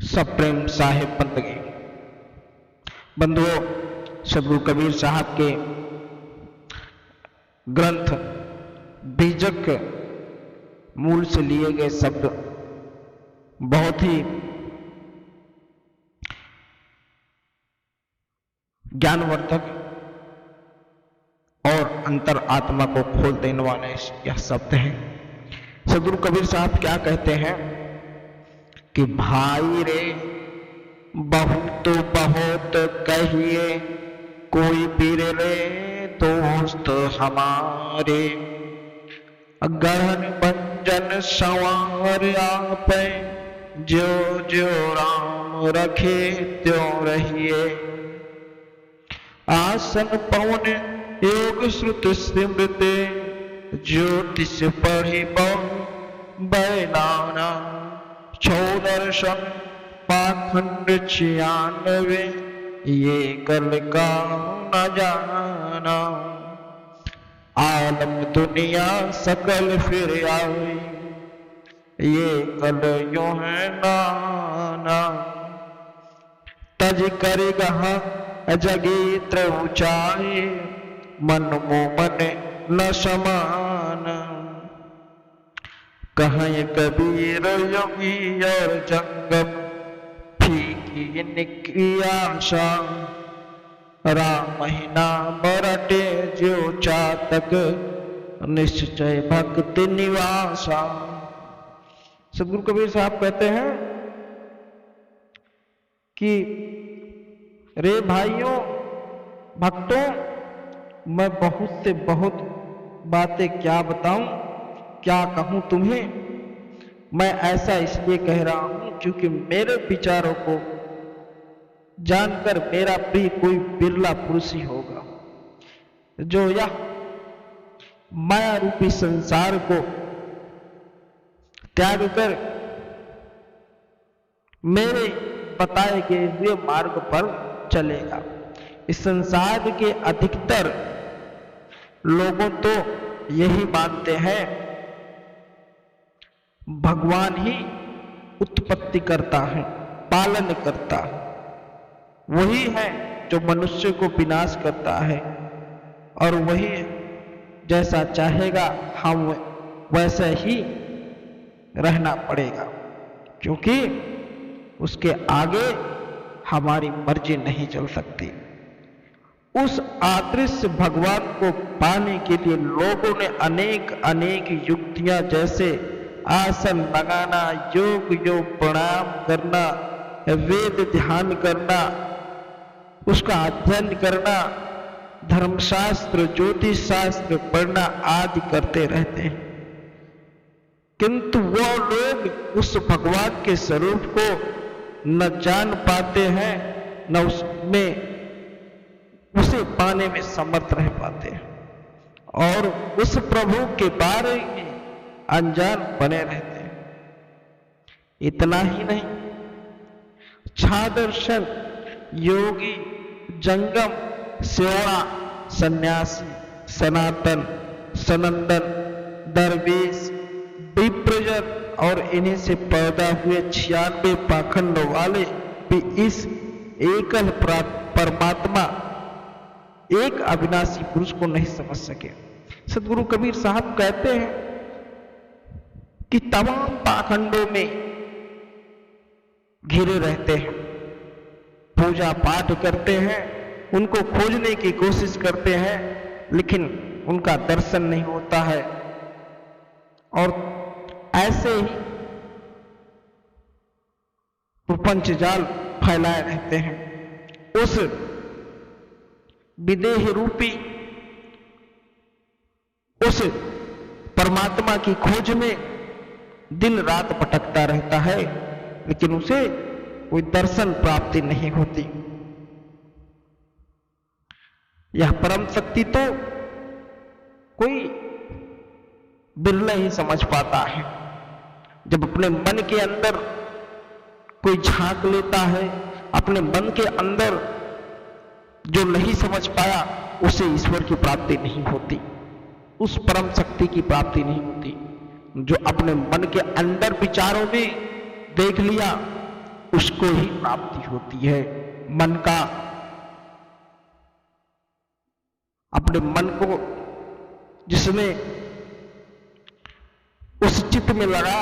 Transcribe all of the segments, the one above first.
सप्रेम साहिब बंदगी। बंधुओं, सदगुरु कबीर साहब के ग्रंथ बीजक मूल से लिए गए शब्द बहुत ही ज्ञानवर्धक और अंतर आत्मा को खोल देने वाले यह शब्द हैं। सदगुरु कबीर साहब क्या कहते हैं कि भाई रे बहुत बहुत कहिए, कोई पीर रे दोस्त हमारे, गढ़न बंजन संवार आप, जो जो राम रखे त्यों रहिए, आसन पवन योग श्रुत स्मृति, ज्योतिष पढ़ी बैलाना, छो दर्शन पाखंड 96, ये कल का न जाना, आलम दुनिया सकल फिर आई, ये कल यूं है नाना, तज करेगा जगीत्र ऊंचाई, मन मोमन न समान, कहें कबीर योगी और जंगम, फीकी निकी आशा, राम ही नाम रटे जो चातक, निश्चय भक्ति निवासा। सदगुरु कबीर साहब कहते हैं कि रे भाइयों भक्तों, मैं बहुत से बहुत बातें क्या बताऊं, क्या कहूं तुम्हें। मैं ऐसा इसलिए कह रहा हूं क्योंकि मेरे विचारों को जानकर मेरा प्रिय कोई बिरला पुरुष ही होगा, जो यह माया रूपी संसार को त्याग कर मेरे बताए गए हुए मार्ग पर चलेगा। इस संसार के अधिकतर लोगों तो यही मानते हैं भगवान ही उत्पत्ति करता है, पालन करता है, वही है जो मनुष्य को विनाश करता है, और वही जैसा चाहेगा हम वैसे ही रहना पड़ेगा, क्योंकि उसके आगे हमारी मर्जी नहीं चल सकती। उस अदृश्य भगवान को पाने के लिए लोगों ने अनेक अनेक युक्तियां, जैसे आसन लगाना, योग योग प्रणाम करना, वेद ध्यान करना, उसका अध्ययन करना, धर्मशास्त्र ज्योतिष शास्त्र पढ़ना आदि करते रहते हैं, किंतु वो लोग उस भगवान के स्वरूप को न जान पाते हैं, न उसमें उसे पाने में समर्थ रह पाते हैं, और उस प्रभु के बारे में अनजान बने रहते हैं। इतना ही नहीं, छादर्शन, योगी, जंगम, सेवा, सन्यासी, सनातन, सनंदन, दरवेश, विप्रजन और इन्हीं से पैदा हुए 96 पाखंड वाले भी इस एकल परमात्मा, एक अविनाशी पुरुष को नहीं समझ सके। सदगुरु कबीर साहब कहते हैं कि तमाम पाखंडों में घिरे रहते हैं, पूजा पाठ करते हैं, उनको खोजने की कोशिश करते हैं, लेकिन उनका दर्शन नहीं होता है, और ऐसे ही प्रपंच जाल फैलाए रहते हैं। उस विदेह रूपी उस परमात्मा की खोज में दिन रात भटकता रहता है, लेकिन उसे कोई दर्शन प्राप्ति नहीं होती। यह परम शक्ति तो कोई बिरला ही समझ पाता है। जब अपने मन के अंदर कोई झांक लेता है, अपने मन के अंदर जो नहीं समझ पाया, उसे ईश्वर की प्राप्ति नहीं होती, उस परम शक्ति की प्राप्ति नहीं होती। जो अपने मन के अंदर विचारों में देख लिया उसको ही प्राप्ति होती है। मन का, अपने मन को जिसने उस चित्त में लगा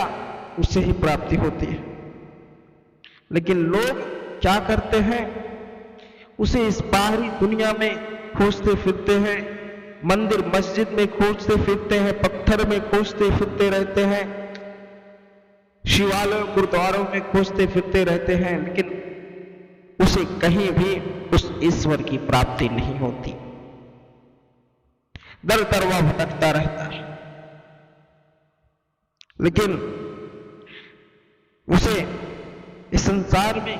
उससे ही प्राप्ति होती है। लेकिन लोग क्या करते हैं, उसे इस बाहरी दुनिया में खोजते फिरते हैं, मंदिर मस्जिद में खोजते फिरते हैं, पत्थर में खोजते फिरते रहते हैं, शिवालयों गुरुद्वारों में खोजते फिरते रहते हैं, लेकिन उसे कहीं भी उस ईश्वर की प्राप्ति नहीं होती। दर दर वह भटकता रहता है, लेकिन उसे इस संसार में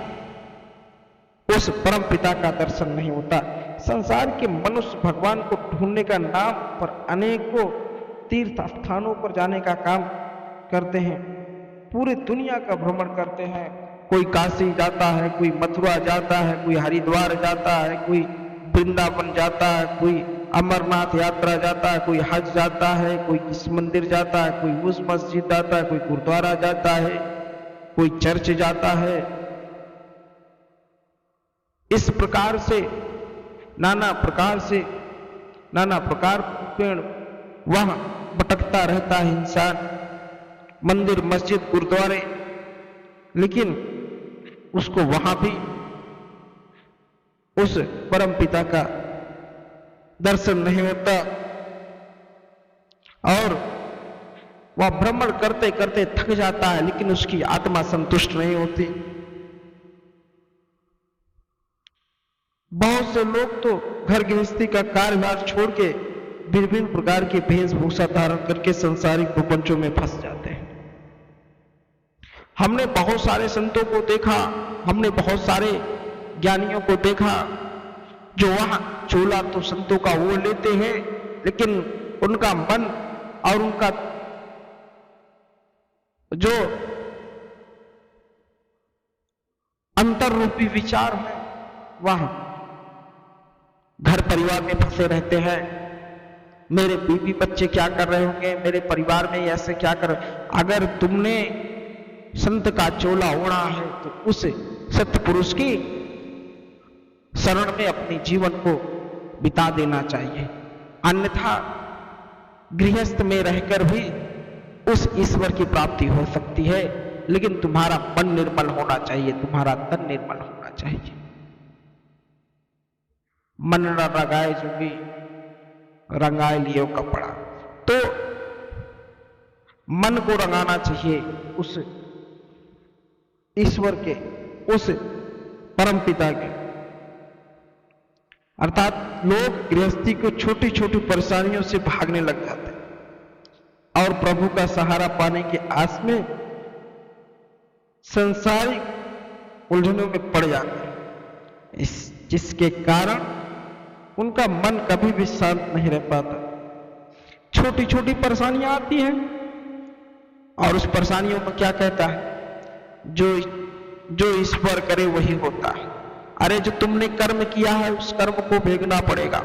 उस परम पिता का दर्शन नहीं होता। संसार के मनुष्य भगवान को ढूंढने का नाम पर अनेकों तीर्थ स्थानों पर जाने का काम करते हैं, पूरी दुनिया का भ्रमण करते हैं। कोई काशी जाता है, कोई मथुरा जाता है, कोई हरिद्वार जाता है, कोई वृंदावन जाता है, कोई अमरनाथ यात्रा जाता है, कोई हज जाता है, कोई इस मंदिर जाता है, कोई उस मस्जिद जाता है, कोई गुरुद्वारा जाता है, कोई चर्च जाता है। इस प्रकार से नाना प्रकार पेड़ वह भटकता रहता है इंसान, मंदिर मस्जिद गुरुद्वारे, लेकिन उसको वहां भी उस परम पिता का दर्शन नहीं होता और वह भ्रमण करते करते थक जाता है, लेकिन उसकी आत्मा संतुष्ट नहीं होती। बहुत से लोग तो घर गृहस्थी का कार्यभार छोड़ के विभिन्न प्रकार के वेशभूषा धारण करके सांसारिक प्रपंचों में फंस जाते हैं। हमने बहुत सारे संतों को देखा, हमने बहुत सारे ज्ञानियों को देखा जो वहां चोला तो संतों का वो लेते हैं, लेकिन उनका मन और उनका जो अंतर रूपी विचार है वह घर परिवार में फंसे रहते हैं। मेरे बीवी बच्चे क्या कर रहे होंगे, मेरे परिवार में ऐसे क्या कर रहे। अगर तुमने संत का चोला ओढ़ा है तो उस सत्पुरुष की शरण में अपने जीवन को बिता देना चाहिए, अन्यथा गृहस्थ में रहकर भी उस ईश्वर की प्राप्ति हो सकती है, लेकिन तुम्हारा मन निर्मल होना चाहिए, तुम्हारा तन निर्मल होना चाहिए। मन न रंगाए जोगी रंगाए लियो कपड़ा, तो मन को रंगाना चाहिए उस ईश्वर के, उस परम पिता के। अर्थात लोग गृहस्थी को छोटी छोटी परेशानियों से भागने लग जाते हैं और प्रभु का सहारा पाने की आस में संसारिक उलझनों में पड़ जाते हैं, जिसके कारण उनका मन कभी भी शांत नहीं रह पाता। छोटी छोटी परेशानियां आती हैं और उस परेशानियों में क्या कहता है, जो ईश्वर करे वही होता है। अरे जो तुमने कर्म किया है उस कर्म को भोगना पड़ेगा।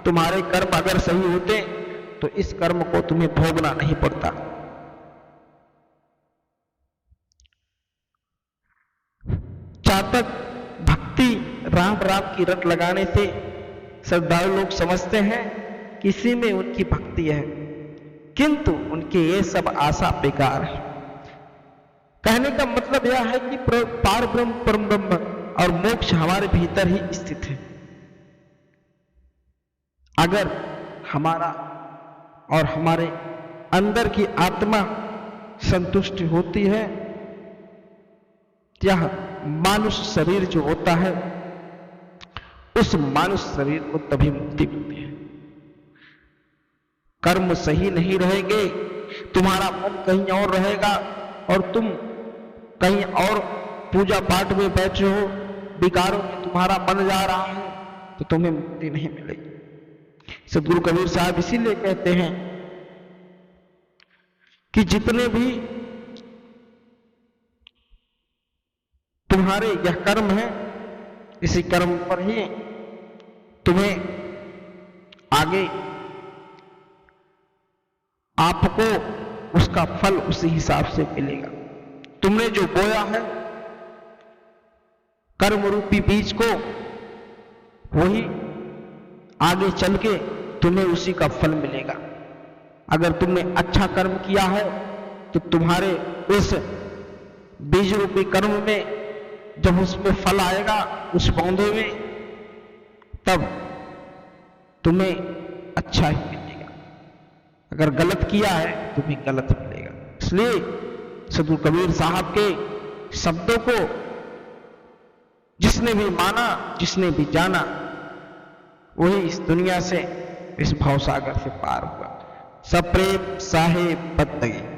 तुम्हारे कर्म अगर सही होते तो इस कर्म को तुम्हें भोगना नहीं पड़ता। चातक भक्ति राम राम की रट लगाने से श्रद्धालु लोग समझते हैं कि इसी में उनकी भक्ति है, किंतु उनके ये सब आशा बेकार है। कहने का मतलब यह है कि पार ब्रह्म परम ब्रह्म और मोक्ष हमारे भीतर ही स्थित है। अगर हमारा और हमारे अंदर की आत्मा संतुष्ट होती है, यह मानुष शरीर जो होता है उस मानुष शरीर को तभी मुक्ति मिलती है। कर्म सही नहीं रहेंगे, तुम्हारा मन कहीं और रहेगा और तुम कहीं और पूजा पाठ में बैठे हो, विकारों में तुम्हारा मन जा रहा है, तो तुम्हें मुक्ति नहीं मिलेगी। सदगुरु कबीर साहब इसीलिए कहते हैं कि जितने भी तुम्हारे यह कर्म है, इसी कर्म पर ही तुम्हें आगे आपको उसका फल उसी हिसाब से मिलेगा। तुमने जो बोया है कर्म रूपी बीज को, वही आगे चल के तुम्हें उसी का फल मिलेगा। अगर तुमने अच्छा कर्म किया है तो तुम्हारे उस बीज रूपी कर्म में जब उसमें फल आएगा, उस पौधे में, तब तुम्हें अच्छा ही मिलेगा। अगर गलत किया है तुम्हें गलत मिलेगा। इसलिए सद्गुरु कबीर साहब के शब्दों को जिसने भी माना, जिसने भी जाना, वही इस दुनिया से, इस भवसागर से पार हुआ। सप्रेम साहेब बंदगी।